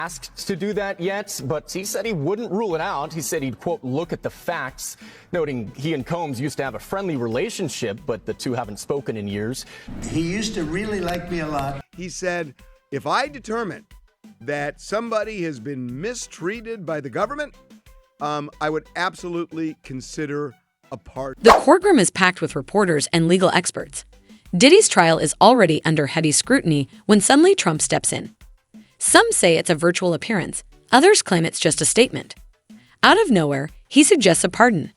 asked to do that yet, but he said he wouldn't rule it out. He said he'd, quote, look at the facts, noting he and Combs used to have a friendly relationship, but the two haven't spoken in years. He used to really like me a lot. He said, if I determine that somebody has been mistreated by the government, I would absolutely consider a pardon. The courtroom is packed with reporters and legal experts. Diddy's trial is already under heavy scrutiny when suddenly Trump steps in. Some say it's a virtual appearance. Others claim it's just a statement. Out of nowhere, he suggests a pardon.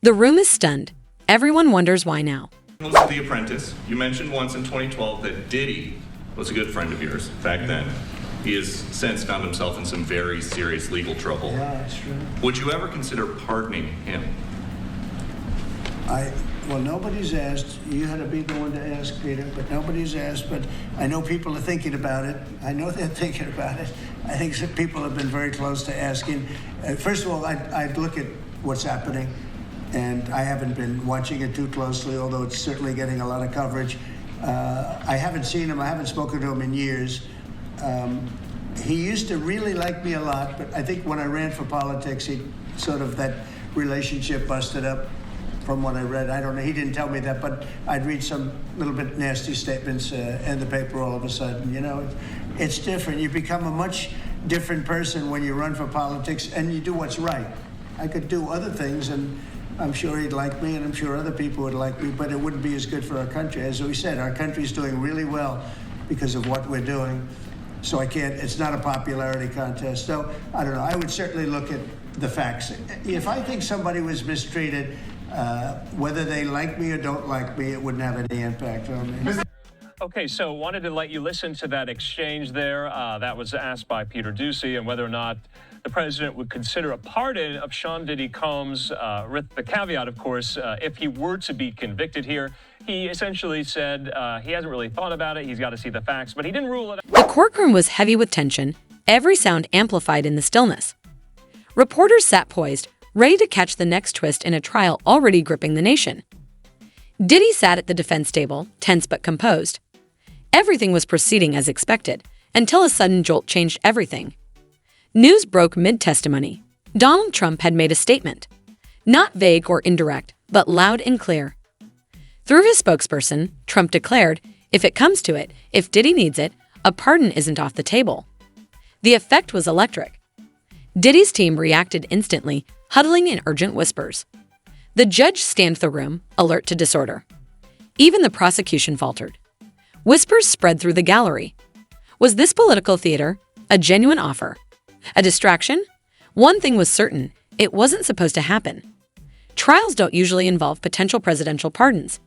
The room is stunned. Everyone wonders why now. The Apprentice, you mentioned once in 2012 that Diddy was a good friend of yours back then. He has since found himself in some very serious legal trouble. Yeah, that's true. Would you ever consider pardoning him? Well, nobody's asked. You had to be the one to ask, Peter, but nobody's asked. But I know people are thinking about it. I know they're thinking about it. I think some people have been very close to asking. First of all, I'd look at what's happening, and I haven't been watching it too closely, although it's certainly getting a lot of coverage. I haven't seen him. I haven't spoken to him in years. He used to really like me a lot, but I think when I ran for politics, he sort of, that relationship busted up. From what I read, I don't know. He didn't tell me that, but I'd read some little bit nasty statements in the paper all of a sudden. You know, it's different. You become a much different person when you run for politics and you do what's right. I could do other things, and I'm sure he'd like me, and I'm sure other people would like me, but it wouldn't be as good for our country. As we said, our country's doing really well because of what we're doing. So I can't. It's not a popularity contest. So I don't know. I would certainly look at the facts. If I think somebody was mistreated, whether they like me or don't like me, it wouldn't have any impact on me. Okay, so wanted to let you listen to that exchange there. That was asked by Peter Doocy, and whether or not the president would consider a pardon of Sean Diddy Combs, with the caveat, of course, if he were to be convicted here. He essentially said he hasn't really thought about it. He's got to see the facts, but he didn't rule it out. The courtroom was heavy with tension, every sound amplified in the stillness. Reporters sat poised, ready to catch the next twist in a trial already gripping the nation. Diddy sat at the defense table, tense but composed. Everything was proceeding as expected, until a sudden jolt changed everything. News broke mid-testimony. Donald Trump had made a statement. Not vague or indirect, but loud and clear. Through his spokesperson, Trump declared, if it comes to it, if Diddy needs it, a pardon isn't off the table. The effect was electric. Diddy's team reacted instantly, huddling in urgent whispers. The judge scanned the room, alert to disorder. Even the prosecution faltered. Whispers spread through the gallery. Was this political theater? A genuine offer? A distraction? One thing was certain, it wasn't supposed to happen. Trials don't usually involve potential presidential pardons.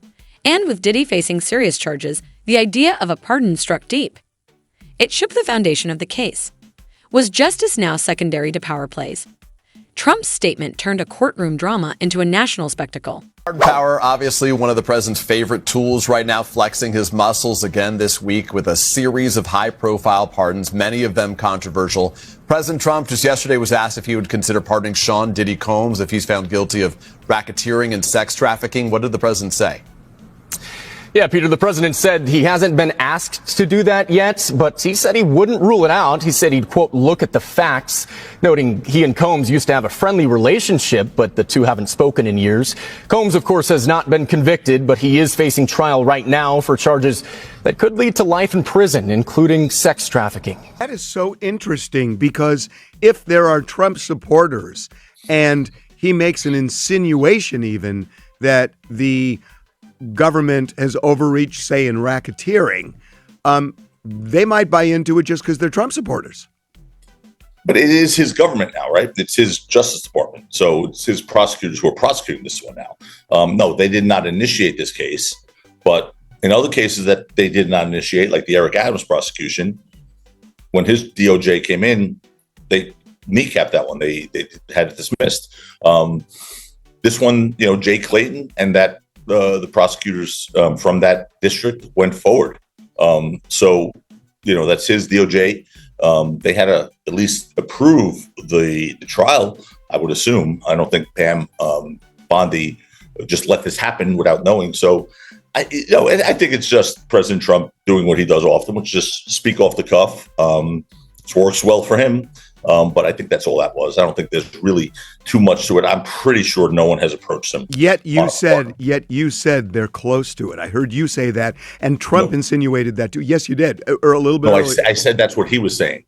And with Diddy facing serious charges, the idea of a pardon struck deep. It shook the foundation of the case. Was justice now secondary to power plays? Trump's statement turned a courtroom drama into a national spectacle. Hard power, obviously one of the president's favorite tools right now, flexing his muscles again this week with a series of high-profile pardons, many of them controversial. President Trump just yesterday was asked if he would consider pardoning Sean Diddy Combs if he's found guilty of racketeering and sex trafficking. What did the president say? Yeah, Peter, the president said he hasn't been asked to do that yet, but he said he wouldn't rule it out. He said he'd, quote, look at the facts, noting he and Combs used to have a friendly relationship, but the two haven't spoken in years. Combs, of course, has not been convicted, but he is facing trial right now for charges that could lead to life in prison, including sex trafficking. That is so interesting because if there are Trump supporters and he makes an insinuation even that the government has overreached, say, in racketeering, they might buy into it just because they're Trump supporters. But it is his government now, right? It's his Justice Department. So it's his prosecutors who are prosecuting this one now. No, they did not initiate this case. But in other cases that they did not initiate, like the Eric Adams prosecution, when his DOJ came in, they kneecapped that one. They had it dismissed. This one, Jay Clayton and that the prosecutors from that district went forward. So, that's his DOJ. They had to at least approve the trial, I would assume. I don't think Pam Bondi just let this happen without knowing. So, I think it's just President Trump doing what he does often, which is just speak off the cuff. It works well for him. But I think that's all that was. I don't think there's really too much to it. I'm pretty sure no one has approached him. Yet you said they're close to it. I heard you say that, and Trump insinuated that too. Yes, you did, or a little bit. No, earlier. I said that's what he was saying.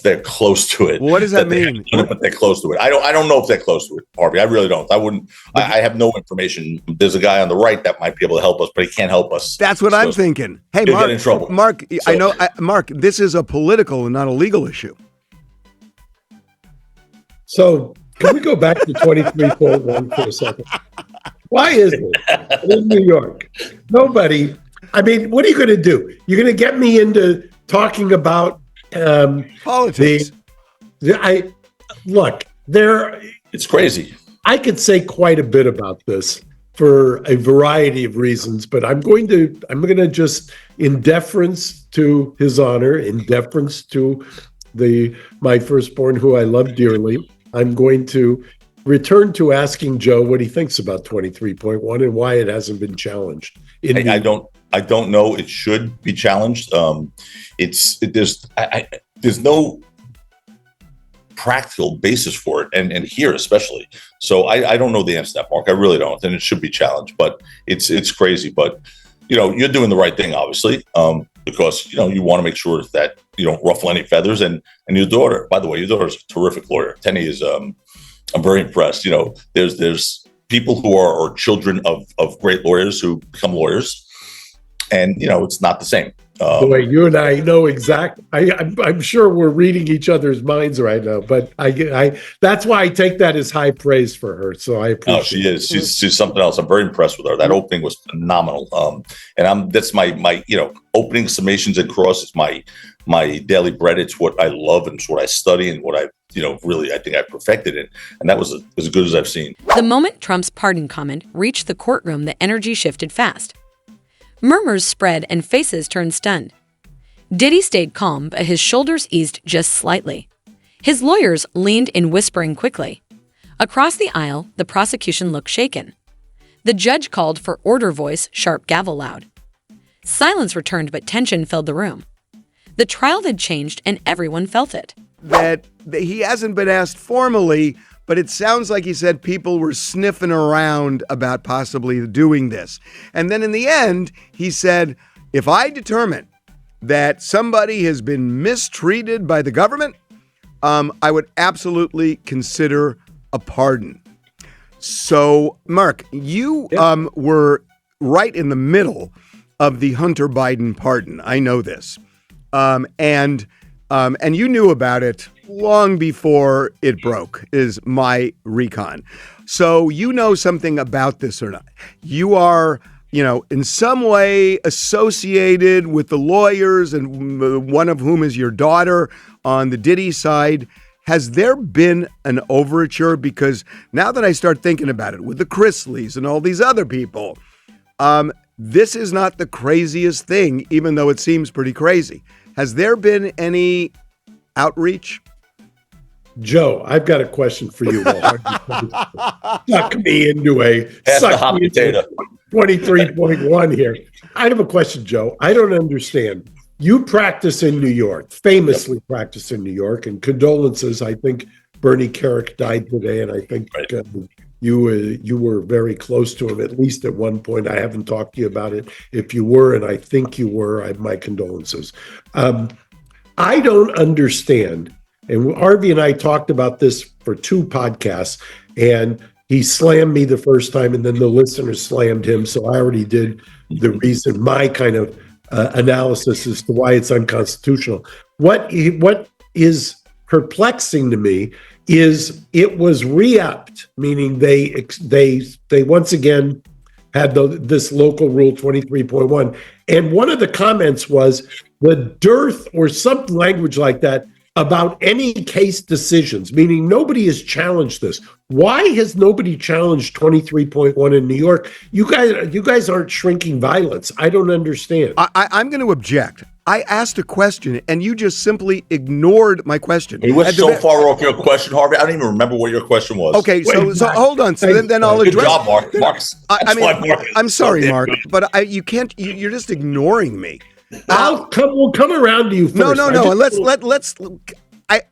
They're close to it. Well, what does that mean? But they're close to it. I don't know if they're close to it, Harvey. I really don't. I wouldn't. I have no information. There's a guy on the right that might be able to help us, but he can't help us. That's what I'm thinking. Hey, You'll Mark. get in trouble. Mark, I know, Mark. This is a political and not a legal issue. So can we go back to 23.1 for a second? Why is it in New York? Nobody, I mean, what are you going to do? You're going to get me into talking about politics. It's crazy. I could say quite a bit about this for a variety of reasons, but I'm going to just, in deference to his honor, in deference to my firstborn, who I love dearly, I'm going to return to asking Joe what he thinks about 23.1 and why it hasn't been challenged. I don't know. It should be challenged. There's no practical basis for it, and here especially. So I don't know the answer to that, Mark. I really don't, and it should be challenged. But it's crazy. But you're doing the right thing, obviously, because you want to make sure that you don't ruffle any feathers. And your daughter, by the way, your daughter's a terrific lawyer. Tenny is. I'm very impressed. There's people who are children of great lawyers who become lawyers, and it's not the same. Boy, you and I know exactly. I'm sure we're reading each other's minds right now, but I that's why I take that as high praise for her. So I appreciate. No, she is. She's something else. I'm very impressed with her. That opening was phenomenal. And that's my opening summations and cross is my daily bread. It's what I love and it's what I study and what I really I think I perfected it. And that was as good as I've seen. The moment Trump's pardon comment reached the courtroom, the energy shifted fast. Murmurs spread and faces turned stunned. Diddy stayed calm, but his shoulders eased just slightly. His lawyers leaned in, whispering quickly. Across the aisle, the prosecution looked shaken. The judge called for order, voice sharp, gavel loud. Silence returned, but tension filled the room. The trial had changed, and everyone felt it. That he hasn't been asked formally, but it sounds like he said people were sniffing around about possibly doing this. And then in the end, he said, if I determine that somebody has been mistreated by the government, I would absolutely consider a pardon. So, Mark, you were right in the middle of the Hunter Biden pardon. I know this. And you knew about it long before it broke, is my recon. So you know something about this or not. You are, in some way associated with the lawyers, and one of whom is your daughter on the Diddy side. Has there been an overture? Because now that I start thinking about it, with the Chrisleys and all these other people, this is not the craziest thing, even though it seems pretty crazy. Has there been any outreach? Joe, I've got a question for you. Suck me into a 23.1 here. I have a question, Joe. I don't understand. You practice in New York, famously practice in New York, and condolences. I think Bernie Kerik died today, and I think you were very close to him, at least at one point. I haven't talked to you about it. If you were, and I think you were, I have my condolences. I don't understand. And Harvey and I talked about this for 2 podcasts, and he slammed me the first time, and then the listeners slammed him. So I already did the reason, my kind of analysis as to why it's unconstitutional. What is perplexing to me is it was re-upped, meaning they once again had this local rule 23.1. And one of the comments was the dearth or some language like that about any case decisions, meaning nobody has challenged this. Why has nobody challenged 23.1 in New York? You guys aren't shrinking violence. I don't understand. I'm going to object. I asked a question, and you just simply ignored my question. You went so far off your question, Harvey. I don't even remember what your question was. Okay, so hold on. So then I'll address. Good job, Mark. I'm sorry, Mark, but you can't. You're just ignoring me. We'll come around to you first. Let's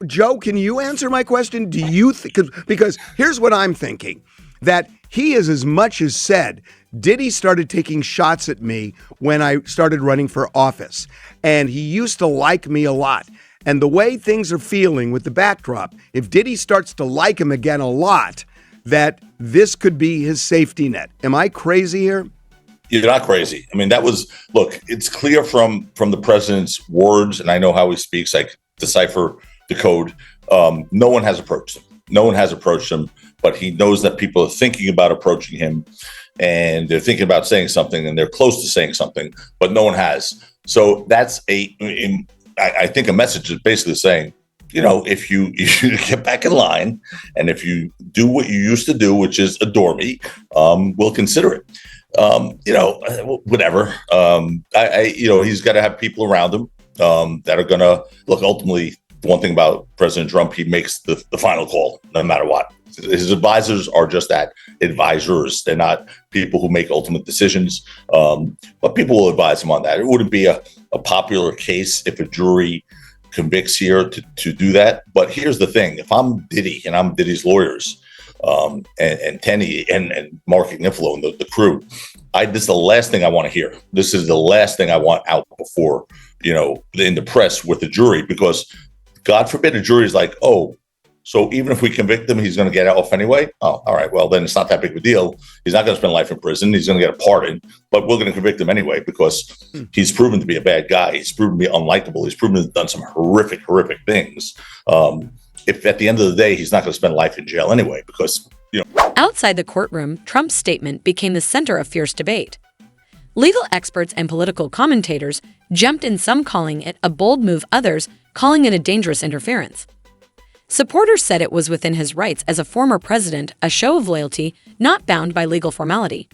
Joe, can you answer my question? Do you think, because here's what I'm thinking, that he has as much as said, Diddy started taking shots at me when I started running for office, and he used to like me a lot. And the way things are feeling with the backdrop, if Diddy starts to like him again a lot, that this could be his safety net. Am I crazy here? You're not crazy. I mean, look, it's clear from the president's words, and I know how he speaks, I decipher the code. No one has approached him. No one has approached him, but he knows that people are thinking about approaching him, and they're thinking about saying something, and they're close to saying something, but no one has. So that's I think a message is basically saying, if you get back in line, and if you do what you used to do, which is adore me, we'll consider it. Whatever. He's got to have people around him that are going to look. Ultimately, the one thing about President Trump, he makes the final call, no matter what. His advisors are just that, advisors. They're not people who make ultimate decisions, but people will advise him on that. It wouldn't be a popular case if a jury convicts here to do that. But here's the thing: if I'm Diddy and I'm Diddy's lawyers, and Tenny and Mark Ignifilo and the crew, this is the last thing I want to hear. This is the last thing I want out before, in the press with the jury, because God forbid a jury is like, oh, so even if we convict him, he's going to get off anyway. Oh, all right. Well, then it's not that big of a deal. He's not going to spend life in prison. He's going to get a pardon, but we're going to convict him anyway because he's proven to be a bad guy. He's proven to be unlikable. He's proven to have done some horrific things. If at the end of the day, he's not going to spend life in jail anyway, because, Outside the courtroom, Trump's statement became the center of fierce debate. Legal experts and political commentators jumped in, some calling it a bold move, others calling it a dangerous interference. Supporters said it was within his rights as a former president, a show of loyalty, not bound by legal formality.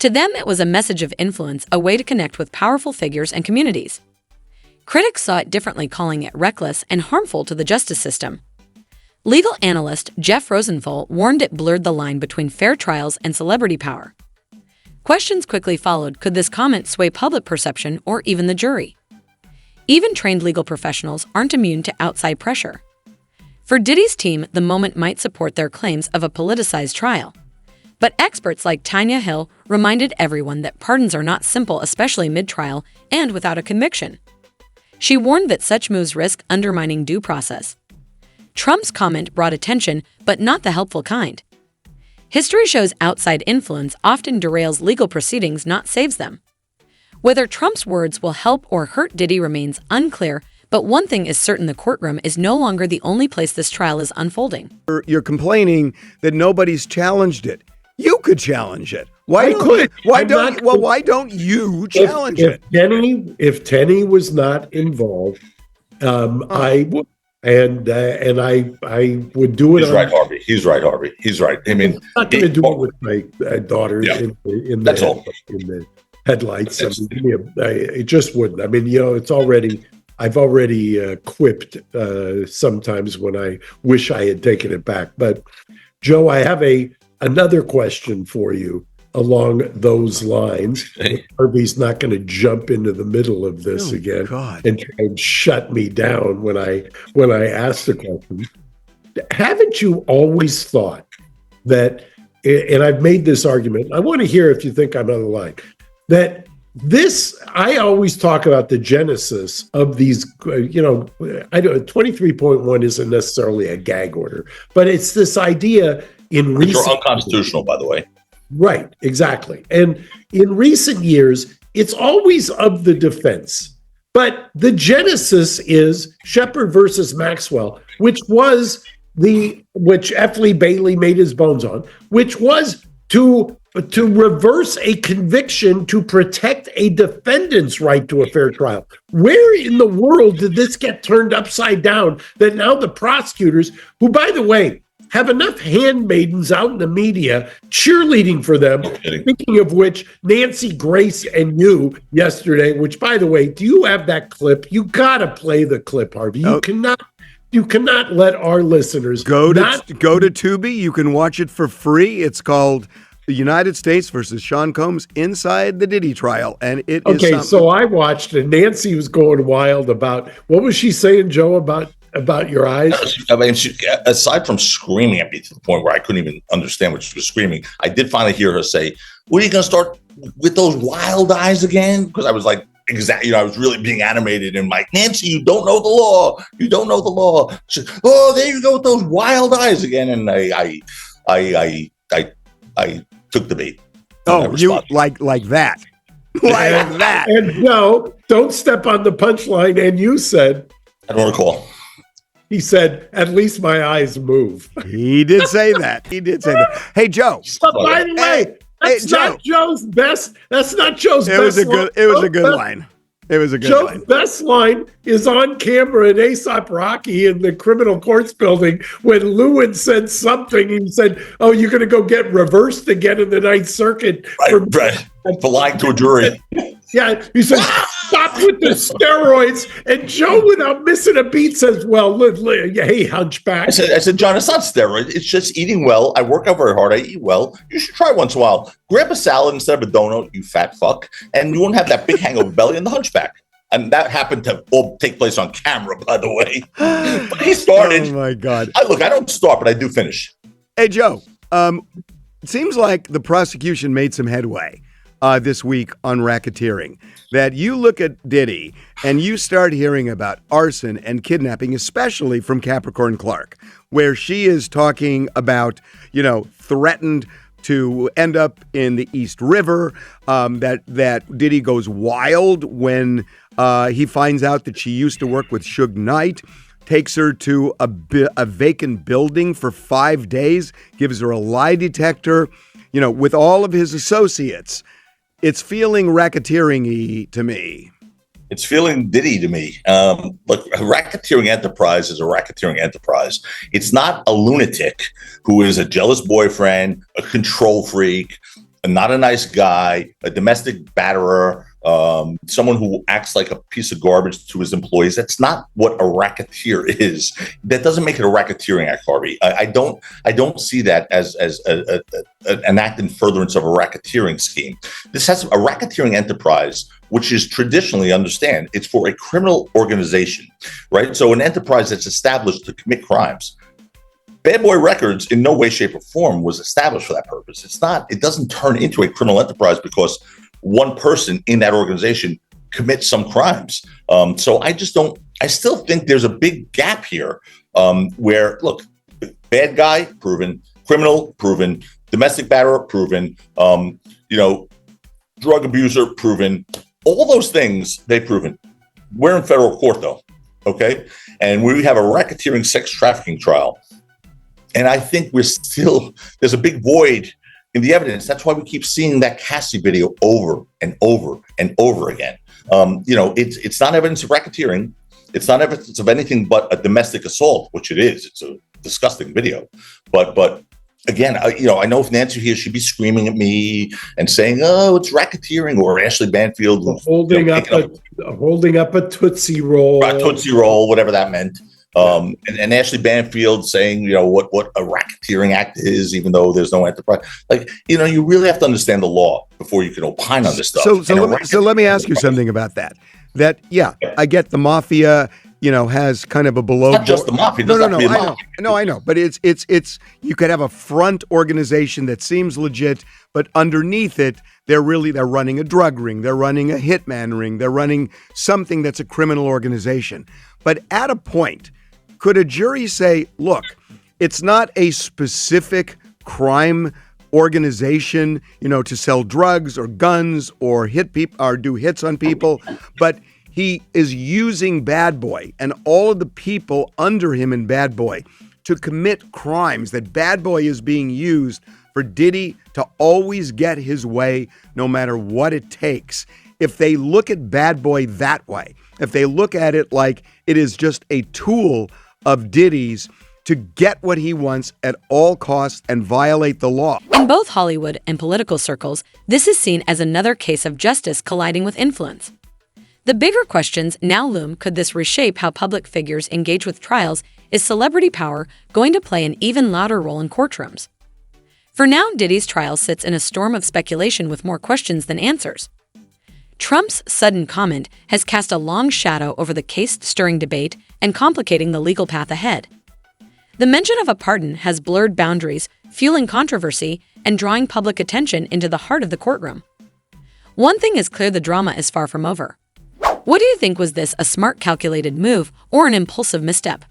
To them, it was a message of influence, a way to connect with powerful figures and communities. Critics saw it differently, calling it reckless and harmful to the justice system. Legal analyst Jeff Rosenthal warned it blurred the line between fair trials and celebrity power. Questions quickly followed: could this comment sway public perception or even the jury? Even trained legal professionals aren't immune to outside pressure. For Diddy's team, the moment might support their claims of a politicized trial. But experts like Tanya Hill reminded everyone that pardons are not simple, especially mid-trial and without a conviction. She warned that such moves risk undermining due process. Trump's comment brought attention, but not the helpful kind. History shows outside influence often derails legal proceedings, not saves them. Whether Trump's words will help or hurt Diddy remains unclear, but one thing is certain: the courtroom is no longer the only place this trial is unfolding. You're complaining that nobody's challenged it. You could challenge it. Why don't you challenge it? If Tenny was not involved, I would, and I would do it. He's right, Harvey. He's right, Harvey. He's right. I mean, I'm not going to do it with my daughter in the headlights. It just wouldn't. I mean, it's already. I've already quipped sometimes when I wish I had taken it back. But Joe, I have another question for you along those lines. Harvey's not going to jump into the middle of this again and try and shut me down when I ask the question. Haven't you always thought that, and I've made this argument, I want to hear if you think I'm on the line, that I always talk about the genesis of these, I don't 23.1 isn't necessarily a gag order, but it's this idea in recent years. Which are unconstitutional, by the way. Right, exactly. And in recent years, it's always of the defense. But the genesis is Shepard versus Maxwell, which F. Lee Bailey made his bones on, which was to reverse a conviction to protect a defendant's right to a fair trial. Where in the world did this get turned upside down that now the prosecutors, who, by the way, have enough handmaidens out in the media cheerleading for them, speaking of which, Nancy Grace and you yesterday, which, by the way, do you have that clip? You got to play the clip, Harvey. You cannot let our listeners go to Tubi. You can watch it for free. It's called the United States versus Sean Combs inside the Diddy trial, and it is Okay, something. so I watched, and Nancy was going wild about what was she saying, Joe, about your eyes? I mean, aside from screaming at me to the point where I couldn't even understand what she was screaming, I did finally hear her say, "What are you going to start with those wild eyes again?" Because I was like, exactly, I was really being animated and like, Nancy, you don't know the law. You don't know the law. She, oh, there you go with those wild eyes again. And I took the bait. Oh, you like that. Like that. And Joe, don't step on the punchline. And you said, I don't recall. He said, at least my eyes move. He did say that. He did say that. Hey, Joe. But by the way, that's not Joe's best. That's not Joe's best. It was a good line. It was a good line. Joe's best line is on camera at Aesop Rocky in the criminal courts building when Lewin said something. He said, "Oh, you're going to go get reversed again in the Ninth Circuit for lying to a jury." Yeah, he says, "Stop with the steroids." And Joe, without missing a beat, says, "Well, hey, hunchback." I said, John, it's not steroids. It's just eating well. I work out very hard. I eat well. You should try once in a while. Grab a salad instead of a donut, you fat fuck, and you won't have that big hangover belly and the hunchback. And that happened to all take place on camera, by the way. But he started. Oh my God! I don't start, but I do finish. Hey, Joe. It seems like the prosecution made some headway this week on racketeering. That you look at Diddy and you start hearing about arson and kidnapping, especially from Capricorn Clark, where she is talking about, threatened to end up in the East River, that Diddy goes wild when he finds out that she used to work with Suge Knight, takes her to a vacant building for 5 days, gives her a lie detector, with all of his associates. It's feeling racketeering-y to me. It's feeling Diddy to me. Look, a racketeering enterprise is a racketeering enterprise. It's not a lunatic who is a jealous boyfriend, a control freak, not a nice guy, a domestic batterer, someone who acts like a piece of garbage to his employees. That's not what a racketeer is. That doesn't make it a racketeering act, Harvey. I don't see that as an act in furtherance of a racketeering scheme. This has a racketeering enterprise, which is traditionally, understand, it's for a criminal organization, right? So an enterprise that's established to commit crimes. Bad Boy Records in no way, shape, or form was established for that purpose. It doesn't turn into a criminal enterprise because one person in that organization commits some crimes. So I still think there's a big gap here where, look, bad guy, proven, criminal, proven, domestic batterer, proven, drug abuser, proven, all those things they've proven. We're in federal court though, okay? And we have a racketeering sex trafficking trial. And I think there's a big void in the evidence. That's why we keep seeing that Cassie video over and over and over again. It's not evidence of racketeering. It's not evidence of anything but a domestic assault, which it is. It's a disgusting video. But again, I know if Nancy here, she'd be screaming at me and saying, "Oh, it's racketeering," or Ashley Banfield holding up a Tootsie Roll, whatever that meant. And Ashley Banfield saying, what a racketeering act is, even though there's no enterprise. Like, you really have to understand the law before you can opine on this stuff. So let me ask you something about that. I get the mafia, has kind of a below. It's not just the mafia. I know. But it's you could have a front organization that seems legit, but underneath it, they're running a drug ring, they're running a hitman ring, they're running something that's a criminal organization. But at a point, could a jury say, look, it's not a specific crime organization, to sell drugs or guns or hit people or do hits on people, but he is using Bad Boy and all of the people under him in Bad Boy to commit crimes, that Bad Boy is being used for Diddy to always get his way no matter what it takes. If they look at Bad Boy that way, if they look at it like it is just a tool of Diddy's to get what he wants at all costs and violate the law. In both Hollywood and political circles, this is seen as another case of justice colliding with influence. The bigger questions now loom: could this reshape how public figures engage with trials? Is celebrity power going to play an even louder role in courtrooms? For now, Diddy's trial sits in a storm of speculation with more questions than answers. Trump's sudden comment has cast a long shadow over the case-stirring debate and complicating the legal path ahead. The mention of a pardon has blurred boundaries, fueling controversy and drawing public attention into the heart of the courtroom. One thing is clear: the drama is far from over. What do you think? Was this a smart, calculated move or an impulsive misstep?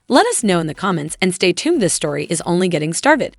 Let us know in the comments and stay tuned. This story is only getting started.